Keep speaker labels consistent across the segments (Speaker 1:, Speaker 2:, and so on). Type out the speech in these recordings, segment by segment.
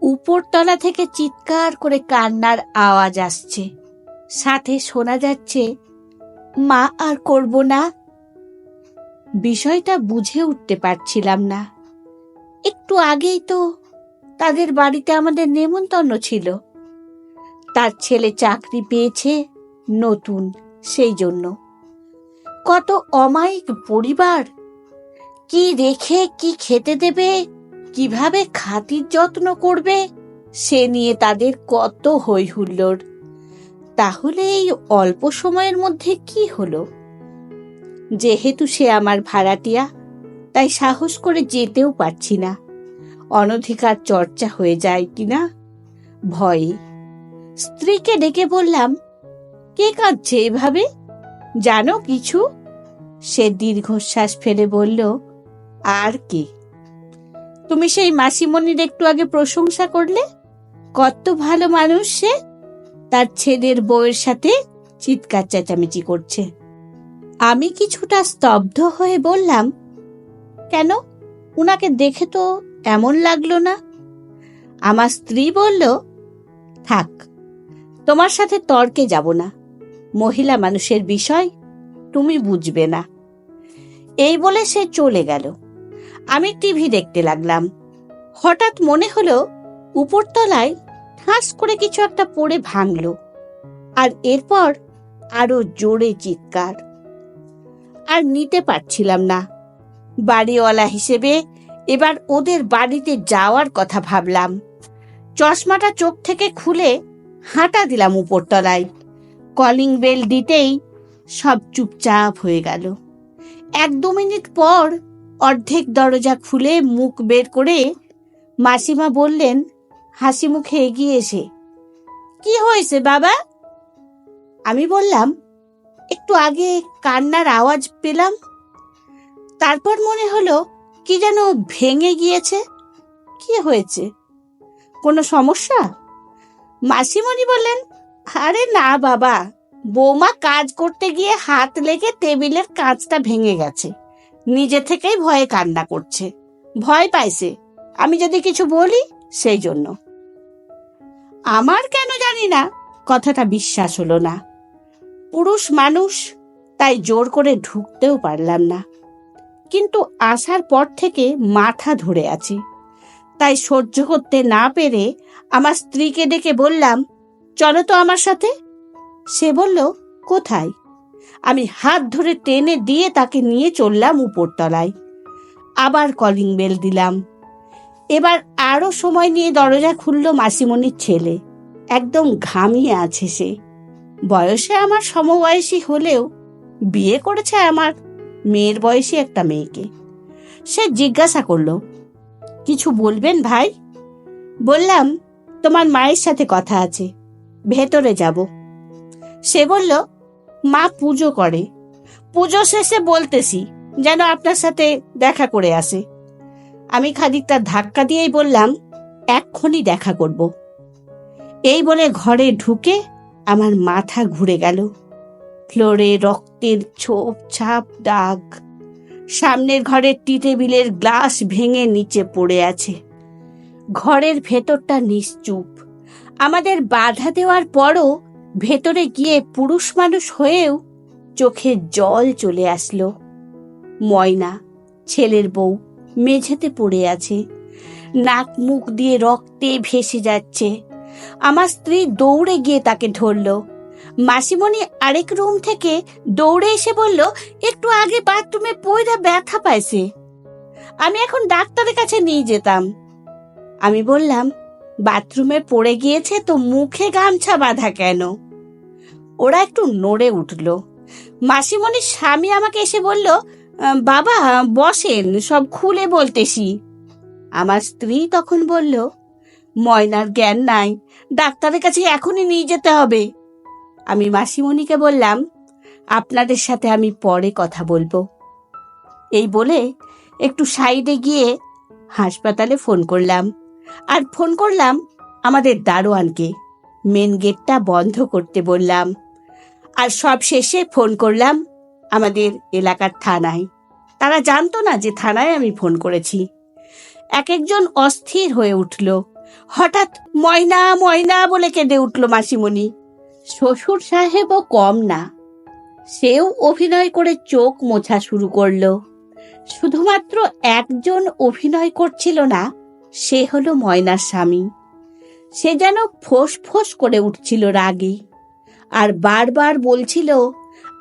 Speaker 1: উপরতলা থেকে চিৎকার করে কান্নার আওয়াজ আসছে, সাথে শোনা যাচ্ছে, মা আর করব না। বিষয়টা বুঝে উঠতে পারছিলাম না। একটু আগেই তো তাদের বাড়িতে আমাদের নেমন্তন্ন ছিল। তার ছেলে চাকরি পেয়েছে নতুন, সেই জন্য। কত অমায়িক পরিবার, কি রেখে কি খেতে দেবে, কিভাবে খাতির যত্ন করবে, সে নিয়ে তাদের কত হই হুল্লোড়। তাহলে এই অল্প সময়ের মধ্যে কি হলো? যেহেতু সে আমার ভাড়াটিয়া, তাই সাহস করে যেতেও পারছি না। অনধিকার চর্চা হয়ে যায় কিনা ভয়ে। স্ত্রীকে ডেকে বললাম, কে কাঁদছে এভাবে, জানো কিছু? সে দীর্ঘশ্বাস ফেলে বলল, আর কি? তুমি সেই মাসিমণির একটু আগে প্রশংসা করলে, কত ভালো মানুষ সে। তার ছেলের বউয়ের সাথে চিৎকার চেঁচামেচি করছে। আমি কিছুটা স্তব্ধ হয়ে বললাম, কেন, উনাকে দেখে তো এমন লাগলো না। আমার স্ত্রী বলল, থাক, তোমার সাথে তর্কে যাব না, মহিলা মানুষের বিষয় তুমি বুঝবে না। এই বলে সে চলে গেল। আমি টিভি দেখতে লাগলাম। হঠাৎ মনে হলো উপরতলায় ঠাস করে কিছু একটা পড়ে ভাঙল, আর এরপর আরো জোরে চিৎকার। আর নিতে পারছিলাম না। বাড়িওয়ালা হিসেবে এবার ওদের বাড়িতে যাওয়ার কথা ভাবলাম। চশমাটা চোখ থেকে খুলে হাঁটা দিলাম উপরতলায়। কলিং বেল দিতেই সব চুপচাপ হয়ে গেল। 1-2 মিনিট পর অর্ধেক দরজা খুলে মুখ বের করে মাসিমা বললেন, হাসি মুখে এগিয়ে এসে, কি হয়েছে বাবা? আমি বললাম, একটু আগে কান্নার আওয়াজ পেলাম, তারপর মনে হলো কি যেন ভেঙে গিয়েছে। কি হয়েছে, কোনো সমস্যা? মাসিমণি বললেন, আরে না বাবা, বৌমা কাজ করতে গিয়ে হাত লেগে টেবিলের কাঁচটা ভেঙে গেছে, নিজে থেকেই ভয়ে কান্না করছে, ভয় পাইছে আমি যদি কিছু বলি সেই জন্য। আমার কেন জানি না কথাটা বিশ্বাস হলো না। পুরুষ মানুষ, তাই জোর করে ঢুকতেও পারলাম না। কিন্তু আসার পর থেকে মাথা ধরে আছে, তাই সহ্য করতে না পেরে আমার স্ত্রীকে ডেকে বললাম, চলো তো আমার সাথে। সে বলল, কোথায়? আমি হাত ধরে টেনে দিয়ে তাকে নিয়ে চললাম উপরতলায়। আবার কলিং বেল দিলাম। এবার আরো সময় নিয়ে দরজা খুলল মাসিমণির ছেলে। একদম ঘামিয়ে আছে সে। বয়সে আমার সমবয়সী হলেও বিয়ে করেছে আমার মেয়ের বয়সী একটা মেয়েকে। সে জিজ্ঞাসা করলো, কিছু বলবেন ভাই? বললাম, তোমার মায়ের সাথে কথা আছে, ভেতরে যাব। সে বলল, মা পুজো করে, পুজো শেষে বলতেছি যেন আপনার সাথে দেখা করে আসে। আমি খানিকটা ধাক্কা দিয়েই বললাম, এক্ষুনি দেখা করব। এই বলে ঘরে ঢুকে আমার মাথা ঘুরে গেল। ফ্লোরে রক্তের ছোপ ছাপ দাগ। সামনের ঘরের টি টেবিলের গ্লাস ভেঙে নিচে পড়ে আছে। ঘরের ভেতরটা নিশ্চুপ। আমাদের বাধা দেওয়ার পরও ভেতরে গিয়ে পুরুষ মানুষ হয়েও চোখে জল চলে আসলো। ময়না, ছেলের বউ, মেঝেতে পড়ে আছে, নাক মুখ দিয়ে রক্তে ভেসে যাচ্ছে। আমার স্ত্রী দৌড়ে গিয়ে তাকে ধরল। মাসিমণি আরেক রুম থেকে দৌড়ে এসে বলল, একটু আগে বাথরুমে পইরা ব্যথা পাইছে, আমি এখন ডাক্তারের কাছে নিয়ে যেতাম। আমি বললাম, বাথরুমে পড়ে গিয়েছে তো মুখে গামছা বাঁধা কেন? ওরা একটু নড়ে উঠল। মাসিমণির স্বামী আমাকে এসে বলল, বাবা বসেন, সব খুলে বলতেছি। আমার স্ত্রী তখন বলল, ময়নার জ্ঞান নাই, ডাক্তারের কাছে এখনই নিয়ে যেতে হবে। আমি মাসিমণিকে বললাম, আপনাদের সাথে আমি পরে কথা বলবো। এই বলে একটু সাইডে গিয়ে হাসপাতালে ফোন করলাম। আর ফোন করলাম আমাদের দারোয়ানকে, মেন গেটটা বন্ধ করতে বললাম। আর সব শেষে ফোন করলাম আমাদের এলাকার থানায়। তারা জানতো না যে থানায় আমি ফোন করেছি। এক একজন অস্থির হয়ে উঠল। হঠাৎ ময়না ময়না বলে কেঁদে উঠল মাসিমণি। শ্বশুর সাহেবও কম না, সেও অভিনয় করে চোখ মোছা শুরু করলো। শুধুমাত্র একজন অভিনয় করছিল না, সে হলো ময়নার স্বামী। সে যেন ফোঁস ফোঁস করে উঠছিল রাগে, আর বারবার বলছিল,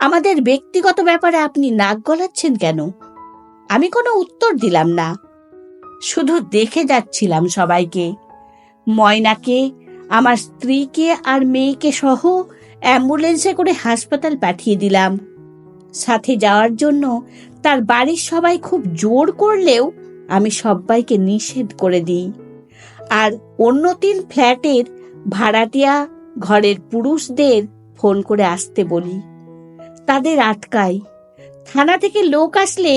Speaker 1: আমাদের ব্যক্তিগত ব্যাপারে আপনি নাক গলাচ্ছেন কেন? আমি কোনো উত্তর দিলাম না, শুধু দেখে যাচ্ছিলাম সবাইকে। ময়নাকে, আমার স্ত্রীকে আর মেয়েকে সহ অ্যাম্বুলেন্সে করে হাসপাতাল পাঠিয়ে দিলাম। সাথে যাওয়ার জন্য তার বাড়ির সবাই খুব জোর করলেও আমি সবাইকে নিষেধ করে দিই। আর অন্য 3 ফ্ল্যাটের ভাড়াটিয়া ঘরের পুরুষদের ফোন করে আসতে বলি। তাদের আটকাই। থানা থেকে লোক আসলে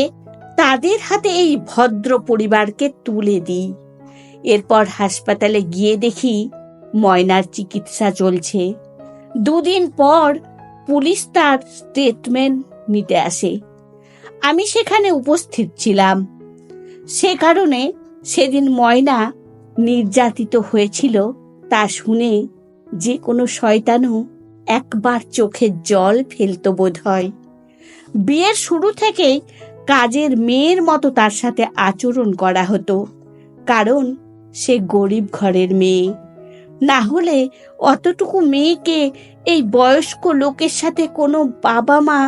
Speaker 1: তাদের হাতে এই ভদ্র পরিবারকে তুলে দিই। এরপর হাসপাতালে গিয়ে দেখি ময়নার চিকিৎসা চলছে। 2 দিন পর পুলিশ তার স্টেটমেন্ট নিতে আসে। আমি সেখানে উপস্থিত ছিলাম। সে কারণে সেদিন ময়না নির্যাতিত হয়েছিল তা শুনে যে কোনো শয়তানও একবার চোখের জল ফেলত বোধ হয়। বিয়ের শুরু থেকেই কাজের মেয়ের মতো তার সাথে আচরণ করা হতো, কারণ সে গরিব ঘরের মেয়ে। না হলে অতটুকু মেয়েকে এই বয়স্ক লোকের সাথে কোনো বাবা মা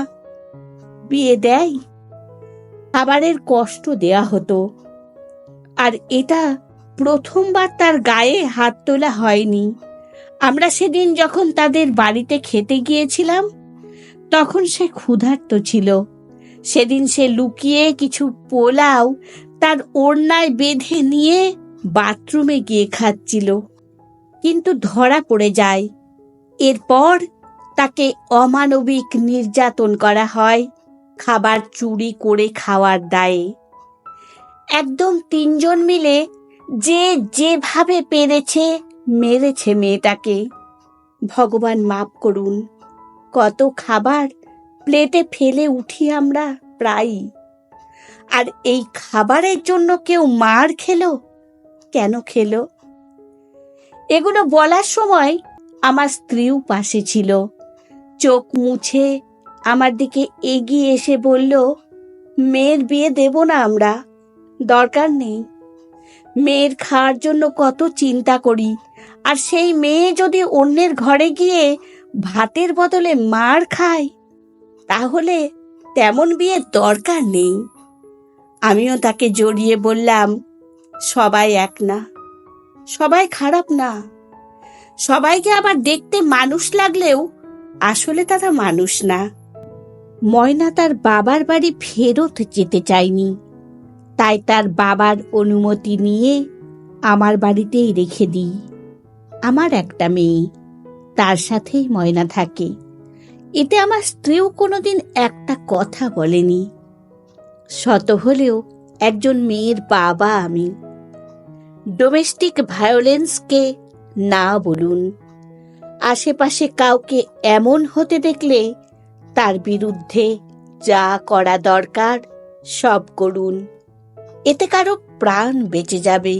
Speaker 1: বিয়ে দেয়? খাবারের কষ্ট দেয়া হতো। আর এটা প্রথমবার তার গায়ে হাত তোলা হয়নি। আমরা সেদিন যখন তাদের বাড়িতে খেতে গিয়েছিলাম, তখন সে ক্ষুধার্ত ছিল। সেদিন সে লুকিয়ে কিছু পোলাও তার ওড়নায় বেঁধে নিয়ে বাথরুমে গিয়ে খাচ্ছিল, কিন্তু ধরা পড়ে যায়। এরপর তাকে অমানবিক নির্যাতন করা হয় খাবার চুরি করে খাওয়ার দায়ে। একদম 3 জন মিলে যে যেভাবে পেরেছে মেরেছে মেয়েটাকে। ভগবান মাফ করুন, কত খাবার প্লেটে ফেলে উঠি আমরা প্রায়ই। আর এই খাবারের জন্য কেউ মার খেলো, কেন খেলো? এগুলো বলার সময় আমার স্ত্রীও পাশে ছিল। চোখ মুছে আমার দিকে এগিয়ে এসে বলল, মেয়ের বিয়ে দেব না আমরা, দরকার নেই। মেয়ের খাওয়ার জন্য কত চিন্তা করি, আর সেই মেয়ে যদি অন্যের ঘরে গিয়ে ভাতের বদলে মার খায়, তাহলে তেমন বিয়ের দরকার নেই। আমিও তাকে জড়িয়ে বললাম, সবাই এক না, সবাই খারাপ না। সবাইকে আবার দেখতে মানুষ লাগলেও আসলে তারা মানুষ না। ময়না তার বাবার বাড়ি ফেরত যেতে চায়নি, তাই তার বাবার অনুমতি নিয়ে আমার বাড়িতেই রেখে দিই। আমার একটা মেয়ে, তার সাথেই ময়না থাকে। এতে আমার স্ত্রীও কোনোদিন একটা কথা বলেনি। শত হলেও একজন মেয়ের বাবা আমি। ডোমেস্টিক ভায়োলেন্সকে না বলুন। আশেপাশে কাউকে এমন হতে দেখলে তার বিরুদ্ধে যা করা দরকার সব করুন, এতে কারো প্রাণ বেঁচে যাবে।